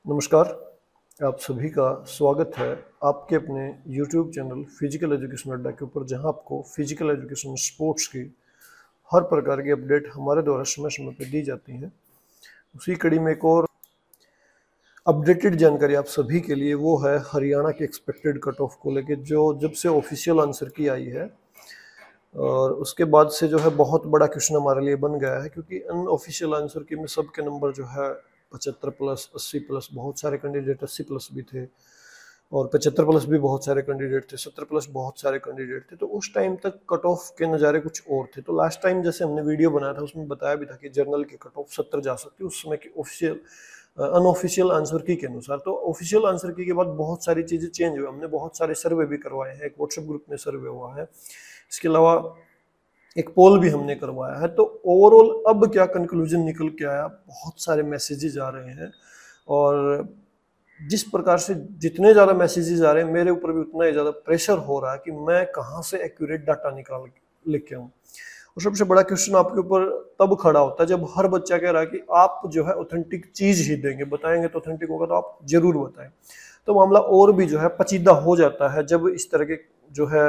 नमस्कार। आप सभी का स्वागत है आपके अपने YouTube चैनल फिजिकल एजुकेशन अड्डा के ऊपर, जहां आपको फिजिकल एजुकेशन स्पोर्ट्स की हर प्रकार की अपडेट हमारे द्वारा समय समय पर दी जाती हैं। उसी कड़ी में एक और अपडेटेड जानकारी आप सभी के लिए वो है हरियाणा के एक्सपेक्टेड कट ऑफ को लेके, जो जब से ऑफिशियल आंसर की आई है और उसके बाद से जो है बहुत बड़ा क्वेश्चन हमारे लिए बन गया है, क्योंकि अनऑफिशियल आंसर की में सबके नंबर जो है 75 प्लस 80 प्लस, बहुत सारे कैंडिडेट 80 प्लस भी थे और 75 प्लस भी बहुत सारे कैंडिडेट थे, 70 प्लस बहुत सारे कैंडिडेट थे। तो उस टाइम तक कट ऑफ के नज़ारे कुछ और थे। तो लास्ट टाइम जैसे हमने वीडियो बनाया था उसमें बताया भी था कि जर्नल की कट ऑफ 70 जा सकती है उस समय की ऑफिशियल अनऑफिशियल आंसर की के अनुसार। तो ऑफिशियल आंसर की के बाद बहुत सारी चीज़ें चेंज हुई। हमने बहुत सारे सर्वे भी करवाए हैं, एक व्हाट्सएप ग्रुप में सर्वे हुआ है, इसके अलावा एक पोल भी हमने करवाया है। तो ओवरऑल अब क्या कंक्लूजन निकल के आया, बहुत सारे मैसेजेस आ रहे हैं और जिस प्रकार से जितने ज़्यादा मैसेजेस आ रहे हैं मेरे ऊपर भी उतना ही ज़्यादा प्रेशर हो रहा है कि मैं कहाँ से एक्यूरेट डाटा निकाल लेके आऊँ। और सबसे बड़ा क्वेश्चन आपके ऊपर तब खड़ा होता है जब हर बच्चा कह रहा है कि आप जो है ऑथेंटिक चीज़ ही देंगे, बताएंगे तो ऑथेंटिक होगा, तो आप जरूर बताएं। तो मामला और भी जो है पेचीदा हो जाता है जब इस तरह के जो है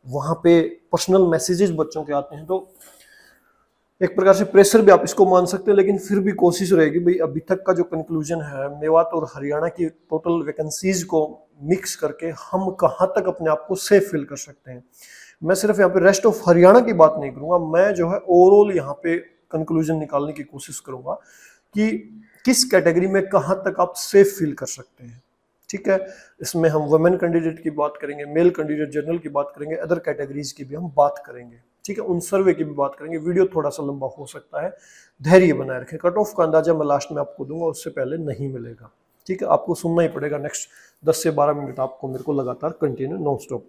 वहाँ पे पर्सनल मैसेजेस बच्चों के आते हैं। तो एक प्रकार से प्रेशर भी आप इसको मान सकते हैं, लेकिन फिर भी कोशिश रहेगी भाई अभी तक का जो कंक्लूजन है मेवात और हरियाणा की टोटल वैकेंसीज को मिक्स करके हम कहाँ तक अपने आप को सेफ फील कर सकते हैं। मैं सिर्फ यहाँ पे रेस्ट ऑफ हरियाणा की बात नहीं करूंगा, मैं जो है ओवरऑल यहाँ पे कंक्लूजन निकालने की कोशिश करूंगा कि किस कैटेगरी में कहाँ तक आप सेफ फील कर सकते हैं। ठीक है, इसमें हम वुमेन कैंडिडेट की बात करेंगे, मेल कैंडिडेट जनरल की बात करेंगे, अदर कैटेगरीज की भी हम बात करेंगे। ठीक है, उन सर्वे की भी बात करेंगे। वीडियो थोड़ा सा लंबा हो सकता है, धैर्य बनाए रखें। कट ऑफ का अंदाजा मैं लास्ट में आपको दूंगा, उससे पहले नहीं मिलेगा। ठीक है, आपको सुनना ही पड़ेगा नेक्स्ट 10 से 12 मिनट आपको मेरे को लगातार कंटिन्यू नॉन स्टॉप।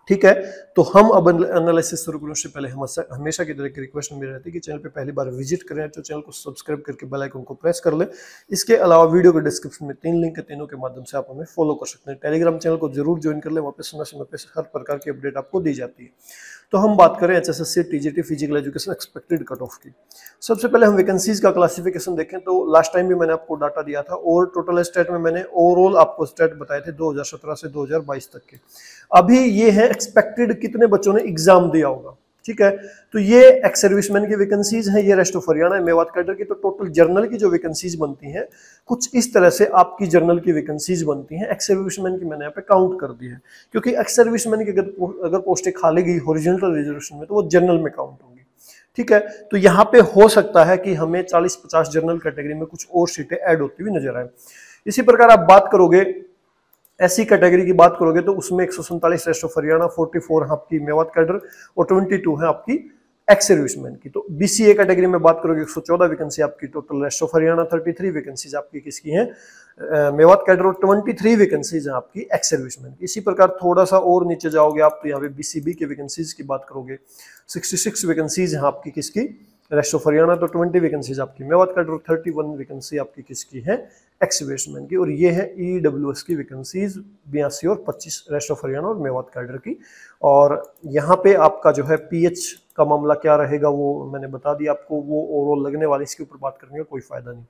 ठीक है, तो हम अब एनालिसिस शुरू करने से पहले हम हमेशा की तरह एक रिक्वेस्ट मेरी रहती है कि चैनल पे पहली बार विजिट करें तो चैनल को सब्सक्राइब करके बेल आइकन को प्रेस कर ले। इसके अलावा वीडियो के डिस्क्रिप्शन में 3 लिंक है, तीनों के माध्यम से आप हमें फॉलो कर सकते हैं। टेलीग्राम चैनल को जरूर ज्वाइन कर ले, वहाँ पे समय समय पे हर प्रकार की अपडेट आपको दी जाती है। तो हम बात करें HSSC TGT physical education expected cut off की। सबसे पहले हम वैकेंसीज का क्लासिफिकेशन देखें तो लास्ट टाइम भी मैंने आपको डाटा दिया था और टोटल स्टेट में मैंने ओवरऑल आपको स्टेट बताए थे 2017 से 2022 तक के। अभी ये है एक्सपेक्टेड कितने बच्चों ने एग्जाम दिया होगा। ठीक है, तो ये एक्स सर्विसमैन की वैकेंसीज हैं, ये रेस्ट ऑफ हरियाणा है, मेवात कैडर की। तो टोटल जर्नल की जो वैकेंसीज बनती हैं कुछ इस तरह से आपकी जर्नल की वैकेंसीज बनती हैं। एक्स सर्विसमैन की मैंने यहाँ पे काउंट कर दी है, क्योंकि एक्स सर्विसमैन की अगर पोस्टें खाली गई हॉरिजॉन्टल रिजर्वेशन में तो वो जर्नल में काउंट होंगी। ठीक है, तो यहाँ पे हो सकता है कि हमें 40-50 जर्नल कैटेगरी में कुछ और सीटें ऐड होती हुई नजर आए। इसी प्रकार आप बात करोगे ऐसी कैटेगरी की बात करोगे तो उसमें 147 रेस्ट ऑफ हरियाणा, 44 आपकी मेवात कैडर और 22 है आपकी एक्स सर्विसमैन की। तो BCA कैटेगरी में बात करोगे 114 वैकेंसी आपकी total rest of Haryana, 33 vacancies आपकी किसकी हैं मेवात कैडर और 23 वैकेंसीज हैं आपकी एक्स सर्विसमैन की। इसी प्रकार थोड़ा सा और नीचे जाओगे आप तो यहाँ पे BCB की वैकेंसीज की बात करोगे, 66 वैकेंसीज हैं आपकी किसकी रेस्ट ऑफ हरियाणा, तो 20 वैकेंसीज आपकी मेवात कैडर और 31 वैकेंसी आपकी किसकी है एक्स सर्विसमैन की। और ये है EWS की वैकेंसीज 82 और 25 रेस्ट ऑफ हरियाणा और मेवात कैडर की। और यहाँ पे आपका जो है PH का मामला क्या रहेगा वो मैंने बता दिया आपको, वो ओवरऑल लगने वाली, इसके ऊपर बात करने का कोई फायदा नहीं।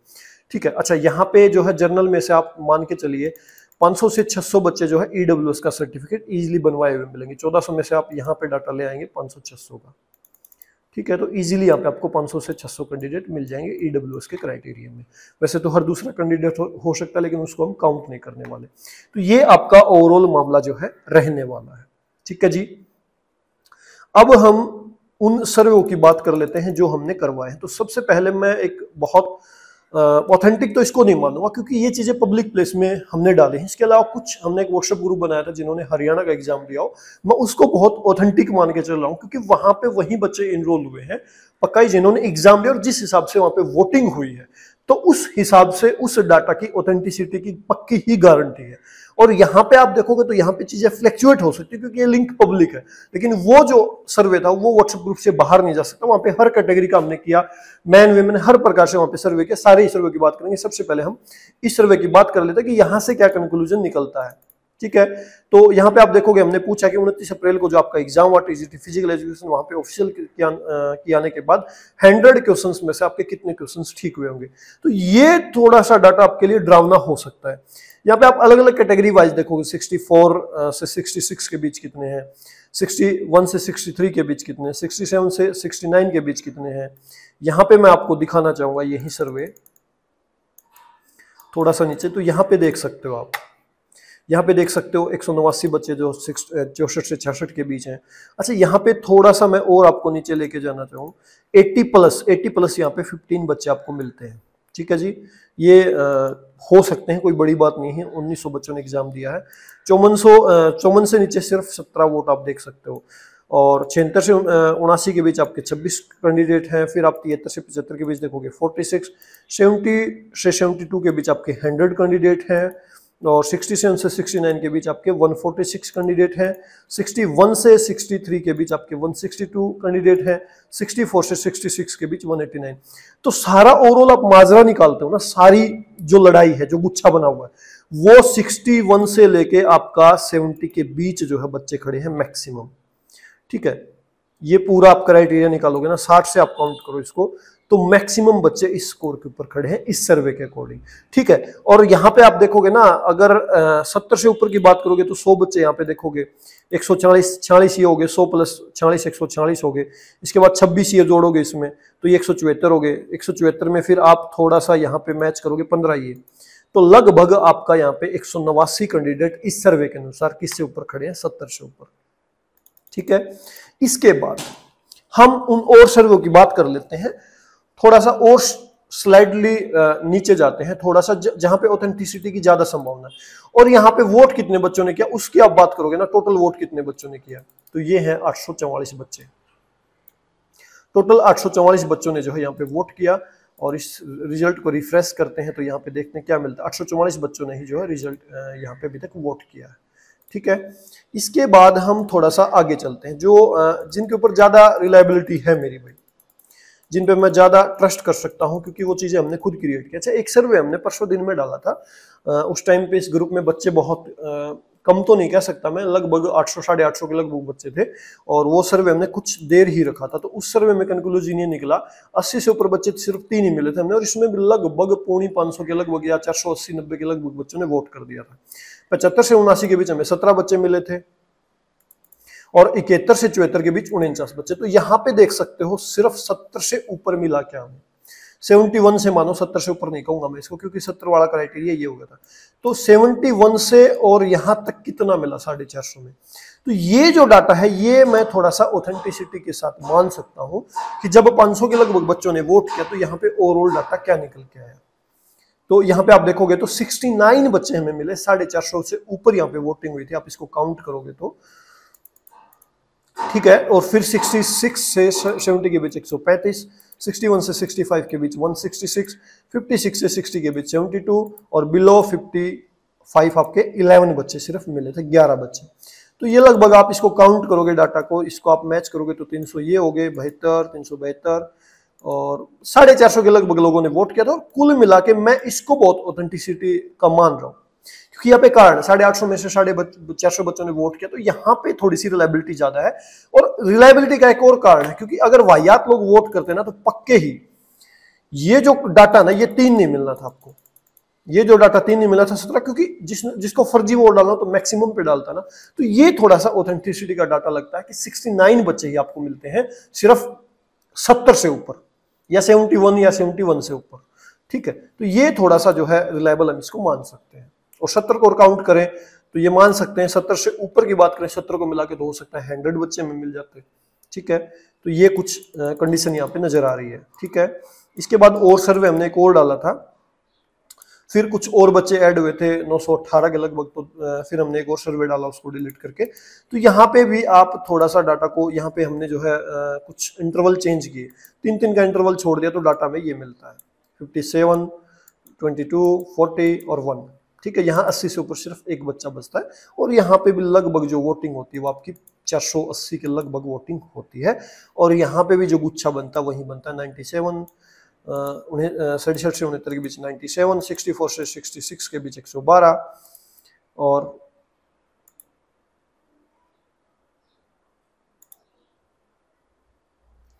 ठीक है, अच्छा यहाँ पे जो है जर्नल में से आप मान के चलिए 500 से 600 बच्चे जो है EWS का सर्टिफिकेट इजीली बनवाए हुए मिलेंगे। 1400 में से आप यहाँ पे डाटा ले आएंगे 500-600 का। ठीक है, तो इजीली यहाँ पे आपको 500 से 600 कैंडिडेट मिल जाएंगे EWS के क्राइटेरिया में। वैसे तो हर दूसरा कैंडिडेट हो सकता है, लेकिन उसको हम काउंट नहीं करने वाले। तो ये आपका ओवरऑल मामला जो है रहने वाला है। ठीक है जी, अब हम उन सर्वे की बात कर लेते हैं जो हमने करवाए हैं। तो सबसे पहले मैं एक बहुत ऑथेंटिक तो इसको नहीं मानूंगा, क्योंकि ये चीजें पब्लिक प्लेस में हमने डाली हैं। इसके अलावा कुछ हमने एक व्हाट्सएप ग्रुप बनाया था जिन्होंने हरियाणा का एग्जाम दिया हो, मैं उसको बहुत ऑथेंटिक मान के चल रहा हूँ, क्योंकि वहां पे वही बच्चे इनरोल हुए हैं पक्का ही जिन्होंने एग्जाम दिया और जिस हिसाब से वहां पे वोटिंग हुई है, तो उस हिसाब से उस डाटा की ऑथेंटिसिटी की पक्की ही गारंटी है। और यहाँ पे आप देखोगे तो यहाँ पे चीजें फ्लैक्चुएट हो सकती है, क्योंकि ये लिंक पब्लिक है। लेकिन वो जो सर्वे था वो व्हाट्सएप ग्रुप से बाहर नहीं जा सकता। वहां पे हर कैटेगरी का हमने किया, मैन वेमेन हर प्रकार से वहां पे सर्वे किया। सारे ही सर्वे की बात करेंगे। सबसे पहले हम इस सर्वे की बात कर लेते हैं कि यहाँ से क्या कंक्लूजन निकलता है। ठीक है। तो यहाँ पे आप देखोगे हमने पूछा कि 29 अप्रैल को जो आपका एग्जाम हुआ टीजीटी फिजिकल एजुकेशन, वहां पे ऑफिशियल की आने के बाद 100 क्वेश्चंस में से आपके कितने क्वेश्चंस ठीक हुए होंगे। तो ये थोड़ा सा डाटा आपके लिए डरावना हो सकता है। यहाँ पे आप अलग अलग कैटेगरी वाइज देखोगे, 64 से 66 के बीच कितने हैं, 61 से 63 के बीच कितने हैं, 67 से 69 के बीच कितने हैं। यहाँ पे मैं आपको दिखाना चाहूंगा यही सर्वे थोड़ा सा नीचे, तो यहाँ पे देख सकते हो आप, यहाँ पे देख सकते हो 189 बच्चे जो 64 से 66 के बीच हैं। अच्छा, यहाँ पे थोड़ा सा मैं और आपको नीचे लेके जाना चाहूँ, 80 प्लस यहाँ पे 15 बच्चे आपको मिलते हैं। ठीक है जी, ये हो सकते हैं, कोई बड़ी बात नहीं है। 1900 बच्चों ने एग्जाम दिया है। 54 से नीचे सिर्फ 17 वोट आप देख सकते हो। और 76 से 79 के बीच आपके 26 कैंडिडेट हैं। फिर आप 73 से 75 के बीच देखोगे 46, 70 से 72 के बीच आपके 100 कैंडिडेट हैं। और 67 से 69 के बीच आपके 146 कैंडिडेट हैं। 61 से 63 के बीच आपके 162 कैंडिडेट हैं। 64 से 66 के बीच 189। तो सारा ओवरऑल आप माजरा निकालते हो ना, सारी जो लड़ाई है, जो गुच्छा बना हुआ है, वो 61 से लेके आपका 70 के बीच जो है बच्चे खड़े हैं मैक्सिमम। ठीक है, ये पूरा आप क्राइटेरिया निकालोगे ना, 60 से आप काउंट करो इसको, तो मैक्सिमम बच्चे इस स्कोर के ऊपर खड़े हैं इस सर्वे के अकॉर्डिंग। ठीक है, और यहाँ पे आप देखोगे ना, अगर 70 से ऊपर की बात करोगे तो 100 बच्चे यहाँ पे देखोगे, 146 ये हो गए, 100 प्लस 46 146 हो गए। इसके बाद 26 ये जोड़ोगे इसमें तो ये 174 हो गए। 174 में फिर आप थोड़ा सा यहाँ पे मैच करोगे 15 ये, तो लगभग आपका यहाँ पे 189 कैंडिडेट इस सर्वे के अनुसार किससे ऊपर खड़े हैं, 70 से ऊपर। ठीक है, इसके बाद हम उन और सर्वे की बात कर लेते हैं, थोड़ा सा और स्लाइडली नीचे जाते हैं, थोड़ा सा जहां पे ऑथेंटिसिटी की ज्यादा संभावना है। और यहाँ पे वोट कितने बच्चों ने किया उसकी आप बात करोगे ना, टोटल वोट कितने बच्चों ने किया, तो ये है 844 बच्चे। टोटल 844 बच्चों ने जो है यहाँ पे वोट किया। और इस रिजल्ट को रिफ्रेश करते हैं तो यहाँ पे देखते हैं क्या मिलता है। 844 बच्चों ने ही जो है रिजल्ट यहाँ पे अभी तक वोट किया है। ठीक है, इसके बाद हम थोड़ा सा आगे चलते हैं, जो जिनके ऊपर ज्यादा रिलायबिलिटी है मेरी भाई, जिन पे मैं ज्यादा ट्रस्ट कर सकता हूं, क्योंकि वो चीजें हमने खुद क्रिएट की। अच्छा, एक सर्वे हमने परसों दिन में डाला था, उस टाइम पे इस ग्रुप में बच्चे बहुत कम तो नहीं कह सकता मैं, लगभग 800 साढ़े 800 के लगभग बच्चे थे। और वो सर्वे हमने कुछ देर ही रखा था, तो उस सर्वे में कंक्लूजन ये निकला 80 से ऊपर बच्चे सिर्फ 3 ही मिले थे हमने, और इसमें लगभग 550 के लगभग या 480-90 के लगभग बच्चों ने वोट कर दिया था। 75 से 79 के बीच हमें 17 बच्चे मिले थे, और 71 से 74 के बीच 49 बच्चे। तो यहाँ पे देख सकते हो सिर्फ 70 से ऊपर मिला क्या हमें, 71 से मानो, 70 से ऊपर नहीं कहूंगा मैं इसको, क्योंकि 70 वाला क्राइटेरिया ये हो गया था। तो 71 से और यहाँ तक कितना मिला 450 में। तो ये जो डाटा है ये मैं थोड़ा सा ऑथेंटिसिटी के साथ मान सकता हूँ कि जब 500 के लगभग बच्चों ने वोट किया तो यहाँ पे ओवरऑल डाटा क्या निकल के आया। तो यहाँ पे आप देखोगे तो 69 बच्चे हमें मिले, 450 से ऊपर यहाँ पे वोटिंग हुई थी, आप इसको काउंट करोगे तो। ठीक है, और फिर 66 से 70 के बीच 135, 61 से 65 के बीच 166, 56 से 60 के बीच 72, और बिलो 55 आपके 11 बच्चे सिर्फ मिले थे, 11 बच्चे। तो ये लगभग आप इसको काउंट करोगे डाटा को, इसको आप मैच करोगे तो 300 ये हो गए, 72, 372, और 450 के लगभग लोगों ने वोट किया था। कुल मिला के मैं इसको बहुत ऑथेंटिसिटी का मान रहा हूँ, क्योंकि यहाँ पे कारण 850 में से 450 बच्चों ने वोट किया, तो यहाँ पे थोड़ी सी रिलायबिलिटी ज्यादा है। और रिलायबिलिटी का एक और कारण है, क्योंकि अगर वाहियात लोग वोट करते ना तो पक्के ही ये जो डाटा ना, ये 3 नहीं मिलना था आपको, ये जो डाटा 3 नहीं मिला था 17, क्योंकि जिसको फर्जी वोट डालना तो मैक्सिमम पे डालता ना। तो ये थोड़ा सा ऑथेंटिसिटी का डाटा लगता है कि 69 बच्चे ही आपको मिलते हैं सिर्फ 70 से ऊपर, या 71 या 71 से ऊपर। ठीक है, तो ये थोड़ा सा जो है रिलायबल हम इसको मान सकते हैं। और 70 को काउंट करें तो ये मान सकते हैं, 70 से ऊपर की बात करें 70 को मिला के तो हो सकता है 100 बच्चे में मिल जाते हैं। ठीक है, तो ये कुछ कंडीशन यहाँ पे नजर आ रही है। ठीक है, इसके बाद और सर्वे हमने एक और डाला था, फिर कुछ और बच्चे ऐड हुए थे 918 के लगभग, तो फिर हमने एक और सर्वे डाला उसको डिलीट करके। तो यहाँ पे भी आप थोड़ा सा डाटा को, यहाँ पे हमने जो है कुछ इंटरवल चेंज किए, 3-3 का इंटरवल छोड़ दिया, तो डाटा में ये मिलता है 57, 22, 40 और 1। ठीक है, यहाँ 80 से ऊपर सिर्फ एक बच्चा बचता है, और यहाँ पे भी लगभग जो वोटिंग होती है वो आपकी 480 के लगभग वोटिंग होती है। और यहाँ पे भी जो गुच्छा बनता है वही बनता है 97, 67 से 69 के बीच 97, 64 से 66 के बीच 112, और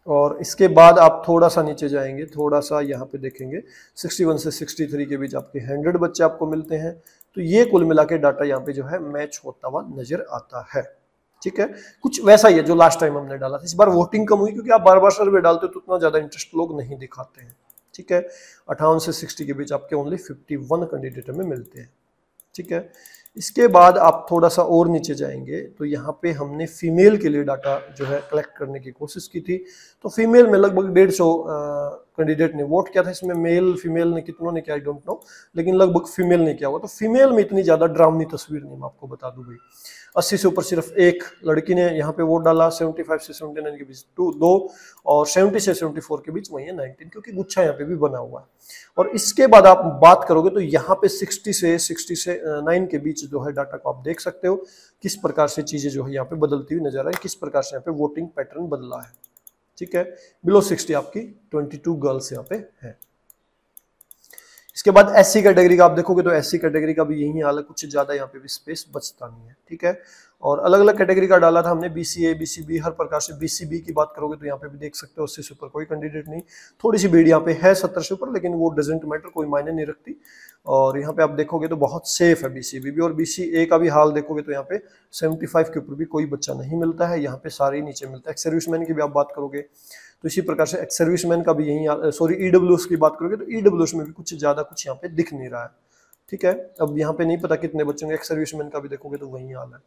और इसके बाद आप थोड़ा सा नीचे जाएंगे, थोड़ा सा यहाँ पे देखेंगे 61 से 63 के बीच आपके 100 बच्चे आपको मिलते हैं। तो ये कुल मिला के डाटा यहाँ पे जो है मैच होता हुआ नजर आता है। ठीक है, कुछ वैसा ही है जो लास्ट टाइम हमने डाला था। इस बार वोटिंग कम हुई क्योंकि आप बार बार सर्वे डालते हो तो उतना ज्यादा इंटरेस्ट लोग नहीं दिखाते हैं। ठीक है, 58 से 60 के बीच आपके ओनली 51 कैंडिडेट हमें मिलते हैं। ठीक है, इसके बाद आप थोड़ा सा और नीचे जाएंगे तो यहाँ पे हमने फीमेल के लिए डाटा जो है कलेक्ट करने की कोशिश की थी। तो फीमेल में लगभग 150 कैंडिडेट ने वोट किया था। इसमें मेल फीमेल ने कितनों ने किया आई डोंट नो, लेकिन लगभग फीमेल ने किया हुआ। तो फीमेल में इतनी ज्यादा ड्रामनी तस्वीर नहीं, मैं आपको बता दूं भाई। 80 से ऊपर सिर्फ एक लड़की ने यहाँ पे वोट डाला, 75 से 79 के बीच दो, और 70 से 74 के बीच वही है 19, क्योंकि गुच्छा यहाँ पे भी बना हुआ है। और इसके बाद आप बात करोगे तो यहाँ पे 60 से 69 के बीच जो है डाटा को आप देख सकते हो किस प्रकार से चीजें जो है यहाँ पे बदलती हुई नजर आई, किस प्रकार से यहाँ पे वोटिंग पैटर्न बदला है। ठीक है, बिलो 60 आपकी 22 गर्ल्स यहाँ पे है। इसके बाद एससी कैटेगरी का आप देखोगे तो एससी कैटेगरी का भी यही हाल है, कुछ ज्यादा यहाँ पे भी स्पेस बचता नहीं है। ठीक है, और अलग अलग कैटेगरी का डाला था हमने, बीसीए बीसीबी हर प्रकार से। बीसीबी की बात करोगे तो यहाँ पे भी देख सकते हो 80 से ऊपर कोई कैंडिडेट नहीं, थोड़ी सी भीड़ यहाँ पे है 70 से ऊपर, लेकिन वो डजेंट मैटर, कोई मायने नहीं रखती। और यहाँ पे आप देखोगे तो बहुत सेफ है बीसीबी भी। और बीसीए का भी हाल देखोगे तो यहाँ पे 75 के ऊपर भी कोई बच्चा नहीं मिलता है, यहाँ पे सारे नीचे मिलता है। एक्स सर्विसमैन की भी आप बात करोगे तो इसी प्रकार से एक्स सर्विसमैन का भी यही, सॉरी ईडब्ल्यूएस की बात करोगे तो ईडब्ल्यूएस में भी कुछ ज्यादा कुछ यहाँ पे दिख नहीं रहा है। ठीक है, अब यहाँ पे नहीं पता कितने बच्चे होंगे, एक्स सर्विसमैन का भी देखोगे तो वही हाल है।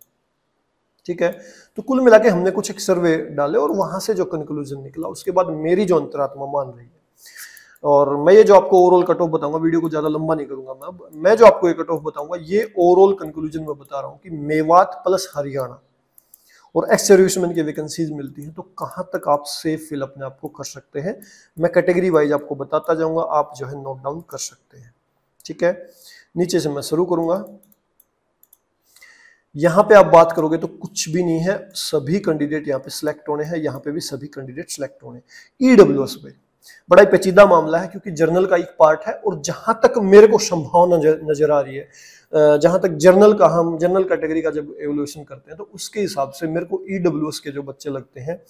ठीक है, तो कुल मिला के हमने कुछ एक सर्वे डाले और वहां से जो कंक्लूजन निकला उसके बाद मेरी जो अंतरात्मा मान रही है, और मैं ये जो आपको ओवरऑल कट ऑफ बताऊंगा, वीडियो को ज्यादा लंबा नहीं करूंगा मैं जो आपको ये कट ऑफ बताऊंगा ये ओवरऑल कंक्लूजन में बता रहा हूँ कि मेवात प्लस हरियाणा और एक्स सर्विसमैन की वैकेंसीज मिलती हैं तो कहां तक आप सेफ फिल अपने आप को कर सकते हैं। मैं कैटेगरी वाइज आपको बताता जाऊंगा, आप जो है नोट डाउन कर सकते हैं। ठीक है, नीचे से मैं शुरू करूंगा। यहां पे आप बात करोगे तो कुछ भी नहीं है, सभी कैंडिडेट यहाँ पे सिलेक्ट होने हैं, यहाँ पे भी सभी कैंडिडेट सिलेक्ट होने। ईडब्ल्यूएस पे बड़ा ही पेचीदा मामला है क्योंकि जर्नल का एक पार्ट है, और जहां तक मेरे को संभावना नजर आ रही है, जहां तक जर्नल का, हम जर्नल कैटेगरी का जब एवोल्यूशन करते हैं तो उसके हिसाब से मेरे को ईडब्ल्यूएस के जो बच्चे लगते हैं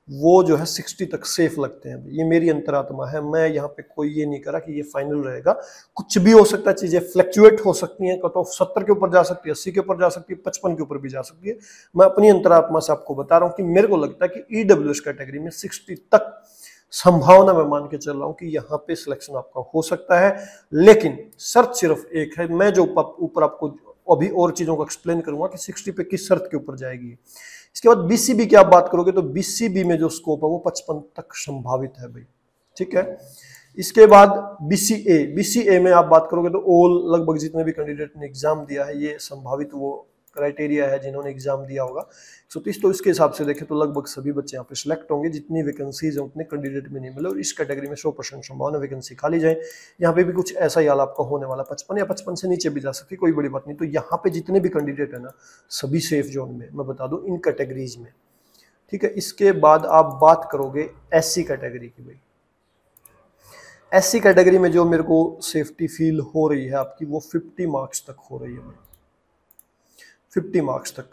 वो जो है 60 तक सेफ लगते हैं। ये मेरी अंतरात्मा है, मैं यहाँ पे कोई ये नहीं करा कि ये फाइनल रहेगा, कुछ भी हो सकता है, चीजें फ्लक्चुएट हो सकती हैं, कट ऑफ 70 के ऊपर जा सकती है, 80 के ऊपर जा सकती है, 55 के ऊपर भी जा सकती है। मैं अपनी अंतरात्मा से आपको बता रहा हूँ कि मेरे को लगता है कि ईडब्ल्यूएस कैटेगरी में 60 तक संभावना मैं मान के चल रहा हूं कि यहाँ पे सिलेक्शन आपका हो सकता है। लेकिन शर्त सिर्फ एक है, मैं जो ऊपर आपको अभी और चीजों को एक्सप्लेन करूंगा कि 60 पे किस शर्त के ऊपर जाएगी। इसके बाद बीसीबी की आप बात करोगे तो बीसीबी में जो स्कोप है वो 55 तक संभावित है भाई। ठीक है, इसके बाद बीसीए में आप बात करोगे तो ऑल लगभग जितने भी कैंडिडेट ने एग्जाम दिया है ये संभावित वो क्राइटेरिया है जिन्होंने एग्जाम दिया होगा 130, तो इसके हिसाब से देखें तो लगभग सभी बच्चे यहाँ पे सिलेक्ट होंगे। जितनी वैकेंसीज हैं उतने कैंडिडेट में नहीं मिले, और इस कैटेगरी में 100% संभावना वैकेंसी खाली जाए। यहाँ पे भी कुछ ऐसा ही हाल आपका होने वाला, 55 या 55 से नीचे भी जा सकती, कोई बड़ी बात नहीं। तो यहाँ पे जितने भी कैंडिडेट है ना सभी सेफ जोन में, मैं बता दूं इन कैटेगरीज में। ठीक है, इसके बाद आप बात करोगे एससी कैटेगरी की। भाई एससी कैटेगरी में जो मेरे को सेफ्टी फील हो रही है आपकी वो 50 मार्क्स तक हो रही है, 50 मार्क्स तक।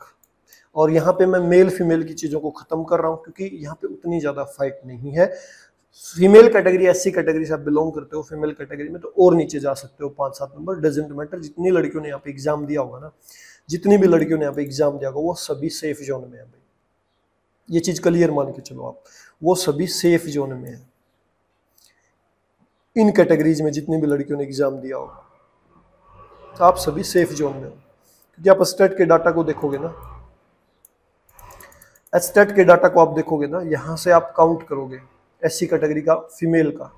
और यहाँ पे मैं मेल फीमेल की चीज़ों को ख़त्म कर रहा हूँ क्योंकि यहाँ पे उतनी ज़्यादा फाइट नहीं है। फीमेल कैटेगरी एससी कैटेगरी से आप बिलोंग करते हो, फीमेल कैटेगरी में तो और नीचे जा सकते हो, 5-7 नंबर, डजेंट मैटर। जितनी लड़कियों ने यहाँ पे एग्जाम दिया होगा ना, जितनी भी लड़कियों ने यहाँ पे एग्जाम दिया होगा वो सभी सेफ जोन में है भाई, ये चीज़ क्लियर मान के चलो आप, वो सभी सेफ जोन में है। इन कैटेगरीज में जितनी भी लड़कियों ने एग्जाम दिया होगा तो आप सभी सेफ जोन में हो। क्योंकि आप स्टेट के डाटा को देखोगे ना, स्टेट के डाटा को आप देखोगे ना, यहाँ से आप काउंट करोगे एससी कैटेगरी का फीमेल का,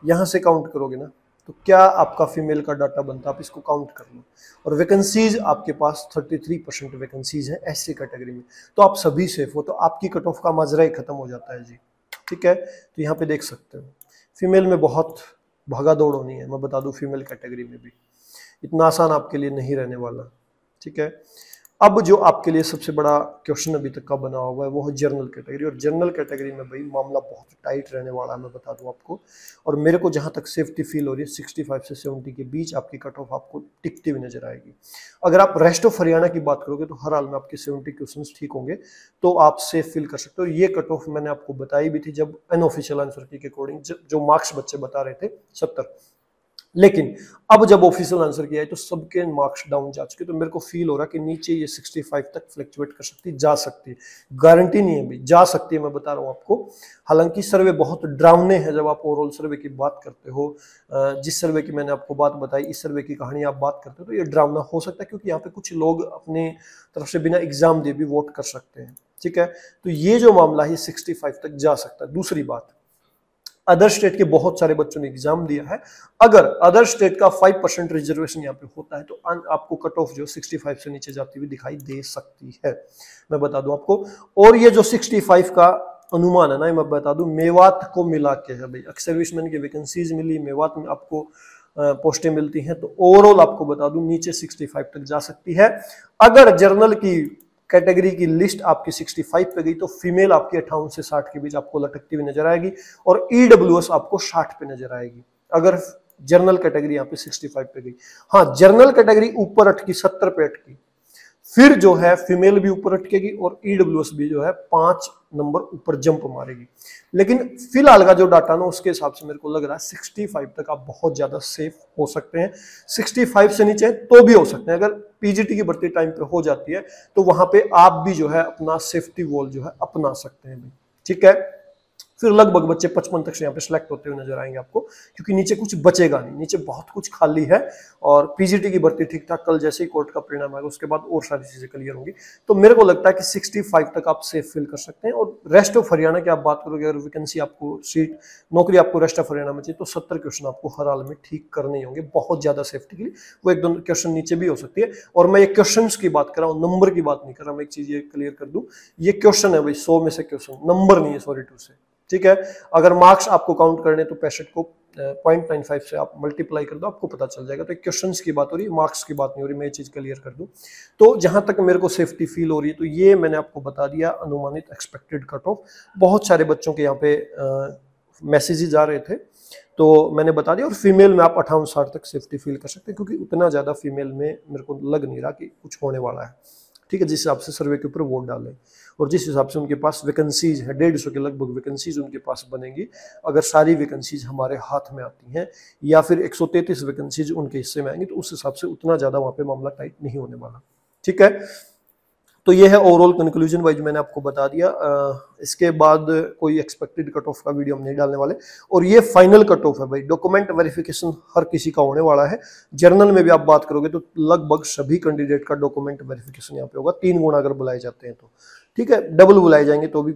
यहाँ से काउंट करोगे ना तो क्या आपका फीमेल का डाटा बनता है, आप इसको काउंट कर लो। और वैकेंसीज आपके पास 33% वैकेंसीज है एससी कैटेगरी में, तो आप सभी सेफ हो, तो आपकी कट ऑफ का माजरा ही खत्म हो जाता है जी। ठीक है, तो यहाँ पे देख सकते हो फीमेल में बहुत भागा दौड़ होनी है, मैं बता दूं फीमेल कैटेगरी में भी इतना आसान आपके लिए नहीं रहने वाला। ठीक है, अब जो आपके लिए सबसे बड़ा क्वेश्चन अभी तक का बना हुआ है वो है जनरल कैटेगरी, और जनरल कैटेगरी में भाई मामला बहुत टाइट रहने वाला है, मैं बता दूं आपको। और मेरे को जहां तक सेफ्टी फील हो रही है 65 से 70 के बीच आपकी कट ऑफ आपको टिकती हुई नजर आएगी। अगर आप रेस्ट ऑफ हरियाणा की बात करोगे तो हर हाल में आपके 70 क्वेश्चन ठीक होंगे, तो आप सेफ फील कर सकते हो। ये कट ऑफ मैंने आपको बताई भी थी जब अनऑफिशियल आंसर की के अकॉर्डिंग जो मार्क्स बच्चे बता रहे थे 70, लेकिन अब जब ऑफिशियल आंसर किया है तो सबके मार्क्स डाउन जा चुके, तो मेरे को फील हो रहा कि नीचे ये 65 तक फ्लक्चुएट कर सकती, जा सकती है, गारंटी नहीं है भाई, जा सकती है, मैं बता रहा हूँ आपको। हालांकि सर्वे बहुत डरावने हैं जब आप ओवरऑल सर्वे की बात करते हो, जिस सर्वे की मैंने आपको बात बताई, इस सर्वे की कहानी आप बात करते हो, तो ये डरावना हो सकता है क्योंकि यहाँ पे कुछ लोग अपने तरफ से बिना एग्जाम दिए भी वोट कर सकते हैं, ठीक है। तो ये जो मामला है 65 तक जा सकता है। दूसरी बात, अदर स्टेट के बहुत सारे बच्चों ने एग्जाम दिया है, अगर अदर स्टेट का 5% रिजर्वेशन यहाँ पे होता है तो आपको कट ऑफ जो 65 से नीचे जाती हुई दिखाई दे सकती है, मैं बता दूं आपको। और ये जो 65 का अनुमान है ना, मैं बता दूं मेवात को मिला के है भाई, सर्विसमैन की वैकेंसीज मिली, मेवात में आपको पोस्टें मिलती हैं, तो ओवरऑल आपको बता दूं नीचे 65 तक जा सकती है। अगर जर्नल की कैटेगरी की लिस्ट आपकी 65 पे गई तो फीमेल आपकी 58 से 60 के बीच आपको लटकती हुई नजर आएगी, और ईडब्ल्यूएस आपको 60 पे नजर आएगी अगर जर्नल कैटेगरी यहाँ पे 65 पे गई। हाँ, जर्नल कैटेगरी ऊपर अटकी 70 पे अटकी, फिर जो है फीमेल भी ऊपर अटकेगी और ईडब्ल्यूएस भी जो है 5 नंबर ऊपर जंप मारेगी। लेकिन फिलहाल का जो डाटा ना उसके हिसाब से मेरे को लग रहा है 65 तक आप बहुत ज्यादा सेफ हो सकते हैं। 65 से नीचे तो भी हो सकते हैं, अगर पीजीटी की भर्ती टाइम पे हो जाती है तो वहां पे आप भी जो है अपना सेफ्टी वॉल जो है अपना सकते हैं, ठीक है। फिर लगभग बच्चे 55 तक से यहाँ पे सिलेक्ट होते हुए नजर आएंगे आपको, क्योंकि नीचे कुछ बचेगा नहीं, नीचे बहुत कुछ खाली है। और पीजीटी की भर्ती ठीक ठाक, कल जैसे ही कोर्ट का परिणाम आएगा उसके बाद और सारी चीजें क्लियर होंगी, तो मेरे को लगता है कि 65 तक आप सेफ फील कर सकते हैं। और रेस्ट ऑफ हरियाणा की आप बात करोगे, अगर वैकेंसी आपको सीट नौकरी आपको रेस्ट ऑफ हरियाणा में चाहिए तो 70 क्वेश्चन आपको हर हाल में ठीक करने होंगे, बहुत ज्यादा सेफ्टी के लिए। वो एक दो क्वेश्चन नीचे भी हो सकती है, और मैं ये क्वेश्चन की बात कर रहा हूँ, नंबर की बात नहीं कर रहा। मैं एक चीज ये क्लियर कर दूं, ये क्वेश्चन है भाई 100 में से क्वेश्चन, नंबर नहीं है, सॉरी टू से, ठीक है। अगर मार्क्स आपको काउंट करने तो 65 को 0.95 से आप मल्टीप्लाई कर दो, आपको पता चल जाएगा। तो क्वेश्चंस की बात हो रही है, मार्क्स की बात नहीं हो रही, मैं ये चीज क्लियर कर दूं। तो जहां तक मेरे को सेफ्टी फील हो रही है तो ये मैंने आपको बता दिया अनुमानित एक्सपेक्टेड कट ऑफ। बहुत सारे बच्चों के यहाँ पे मैसेजेस आ रहे थे तो मैंने बता दिया। और फीमेल में आप 58-60 तक सेफ्टी फील कर सकते हैं, क्योंकि उतना ज्यादा फीमेल में मेरे को लग नहीं रहा कि कुछ होने वाला है, ठीक है, जिस हिसाब से सर्वे के ऊपर वोट डालें और जिस हिसाब से उनके पास वैकेंसीज है, 150 के लगभग वैकेंसीज उनके पास बनेंगी अगर सारी वैकेंसीज हमारे हाथ में आती हैं, या फिर 133 वैकेंसीज उनके हिस्से में आएंगी, तो उस हिसाब से उतना ज्यादा वहां पे मामला टाइट नहीं होने वाला, ठीक है। तो ये है ओवरऑल कंक्लूजन वाइज मैंने आपको बता दिया। इसके बाद कोई एक्सपेक्टेड कट ऑफ का वीडियो हम नहीं डालने वाले, और ये फाइनल कट ऑफ है भाई। डॉक्यूमेंट वेरिफिकेशन हर किसी का होने वाला है। जर्नल में भी आप बात करोगे तो लगभग सभी कैंडिडेट का डॉक्यूमेंट वेरिफिकेशन यहाँ पे होगा, 3 गुना अगर बुलाए जाते हैं तो, ठीक है। डबल बुलाए जाएंगे तो भी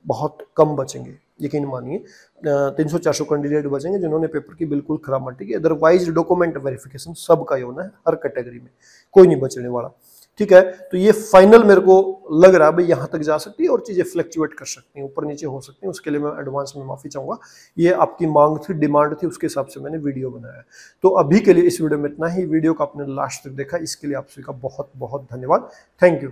बहुत कम बचेंगे, यकीन मानिए 300-400 कैंडिडेट बचेंगे जिन्होंने पेपर की बिल्कुल खराब माटी की। अदरवाइज डॉक्यूमेंट वेरिफिकेशन सबका ही होना है, हर कैटेगरी में कोई नहीं बचने वाला, ठीक है। तो ये फाइनल मेरे को लग रहा है भाई यहाँ तक जा सकती है, और चीजें फ्लक्चुएट कर सकती हैं, ऊपर नीचे हो सकती हैं, उसके लिए मैं एडवांस में माफी चाहूंगा। ये आपकी मांग थी, डिमांड थी, उसके हिसाब से मैंने वीडियो बनाया। तो अभी के लिए इस वीडियो में इतना ही। वीडियो को आपने लास्ट तक देखा, इसके लिए आप सभी का बहुत बहुत धन्यवाद। Thank you.